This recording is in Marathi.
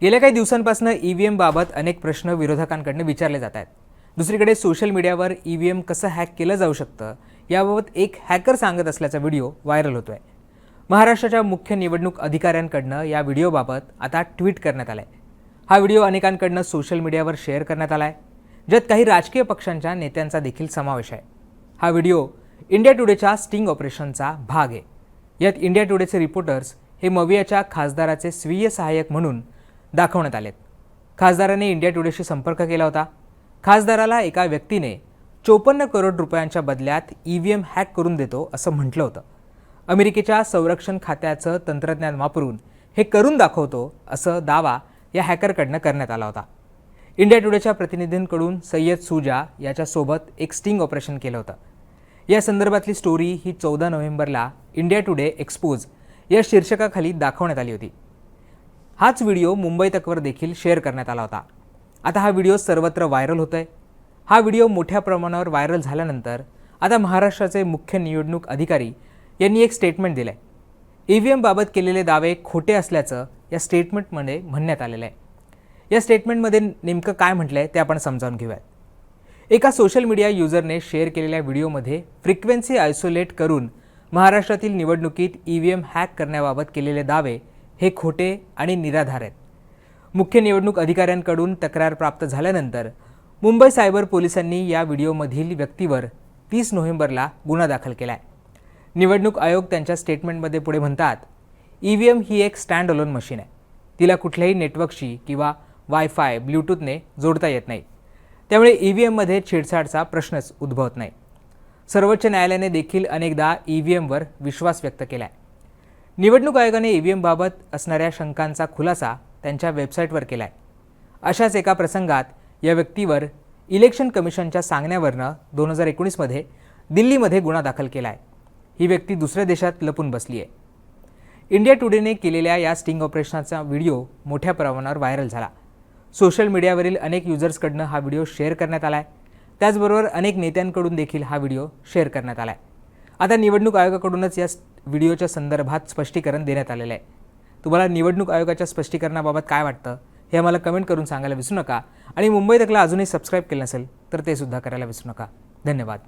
गेल्या काही दिवसांपासून ईव्हीएम बाबत अनेक प्रश्न विरोधकांकडून विचारले जात आहेत। दुसरीकडे सोशल मीडियावर ईव्हीएम कसं हॅक केलं जाऊ शकतं याबाबत एक हॅकर सांगत असल्याचा व्हिडिओ व्हायरल होतोय। महाराष्ट्राच्या मुख्य निवडणूक अधिकाऱ्यांकडून या व्हिडिओबाबत आता ट्विट करण्यात आलंय। हा व्हिडिओ अनेकांकडून सोशल मीडियावर शेअर करण्यात आलाय, ज्यात काही राजकीय पक्षांच्या नेत्यांचा देखील समावेश आहे। हा व्हिडिओ इंडिया टुडेच्या स्टिंग ऑपरेशनचा भाग आहे। यात इंडिया टुडेचे रिपोर्टर्स हे मवियाच्या खासदाराचे स्वीय सहाय्यक म्हणून दाखवण्यात आलेत। खासदाराने इंडिया टुडेशी संपर्क केला होता। खासदाराला एका व्यक्तीने 54 करोड रुपयांच्या बदल्यात ईव्हीएम हॅक करून देतो असं म्हटलं होतं। अमेरिकेच्या संरक्षण खात्याचं तंत्रज्ञान वापरून हे करून दाखवतो असं दावा या हॅकरकडनं करण्यात आला होता। इंडिया टुडेच्या प्रतिनिधींकडून सय्यद सुजा याच्यासोबत एक स्टिंग ऑपरेशन केलं होतं। या संदर्भातली स्टोरी ही 14 नोव्हेंबरला इंडिया टुडे एक्सपोज या शीर्षकाखाली दाखवण्यात आली होती। हाच व्हिडिओ मुंबई तकवर देखील शेअर करण्यात आला होता। आता हा व्हिडिओ सर्वत्र व्हायरल होतोय। हा व्हिडिओ मोठ्या प्रमाणावर व्हायरल झाल्यानंतर आता महाराष्ट्राचे मुख्य निवडणूक अधिकारी यांनी एक स्टेटमेंट दिलंय। ईव्हीएम बाबत केलेले दावे खोटे असल्याचं या स्टेटमेंटमध्ये म्हणण्यात आलेलं आहे। या स्टेटमेंटमध्ये नेमकं काय म्हटलंय ते आपण समजावून घेऊयात। एका सोशल मीडिया युजरने शेअर केलेल्या व्हिडिओमध्ये फ्रिक्वेन्सी आयसोलेट करून महाराष्ट्रातील निवडणुकीत ईव्हीएम हॅक करण्याबाबत केलेले दावे हे खोटे आणि निराधार आहेत। मुख्य निवडणूक अधिकाऱ्यांकडून तक्रार प्राप्त झाल्यानंतर मुंबई सायबर पोलिसांनी या व्हिडिओमधील व्यक्तीवर 30 नोव्हेंबरला गुन्हा दाखल केलाय। निवडणूक आयोग त्यांच्या स्टेटमेंटमध्ये पुढे म्हणतात, ईव्हीएम ही एक स्टँड अलोन मशीन आहे। तिला कुठल्याही नेटवर्कशी किंवा वायफाय ब्लूटूथने जोडता येत नाही। त्यामुळे ईव्हीएममध्ये छेडछाडचा प्रश्नच उद्भवत नाही। सर्वोच्च न्यायालयाने देखील अनेकदा ईव्हीएमवर विश्वास व्यक्त केलाय। निवडणूक आयोगाने ईव्हीएमबाबत असणाऱ्या शंकांचा खुलासा त्यांच्या वेबसाईटवर केलाय। अशाच एका प्रसंगात या व्यक्तीवर इलेक्शन कमिशनच्या सांगण्यावरनं 2019 मध्ये दिल्लीमध्ये गुन्हा दाखल केलाय। ही व्यक्ती दुसऱ्या देशात लपून बसली आहे। इंडिया टुडेने केलेल्या या स्टिंग ऑपरेशनचा व्हिडिओ मोठ्या प्रमाणावर व्हायरल झाला। सोशल मीडियावरील अनेक युजर्सकडनं हा व्हिडिओ शेअर करण्यात आलाय। त्याचबरोबर अनेक नेत्यांकडून देखील हा व्हिडिओ शेअर करण्यात आलाय। आता निवडणूक आयोगाकडूनच या व्हिडिओच्या संदर्भात स्पष्टीकरण देण्यात आलेलं आहे। तुम्हाला निवडणूक आयोगाच्या स्पष्टीकरणाबाबत काय वाटतं हे आम्हाला कमेंट करून सांगायला विसरू नका आणि मुंबई तकला अजूनही सबस्क्राईब केलं नसेल तर ते सुद्धा करायला विसरू नका। धन्यवाद।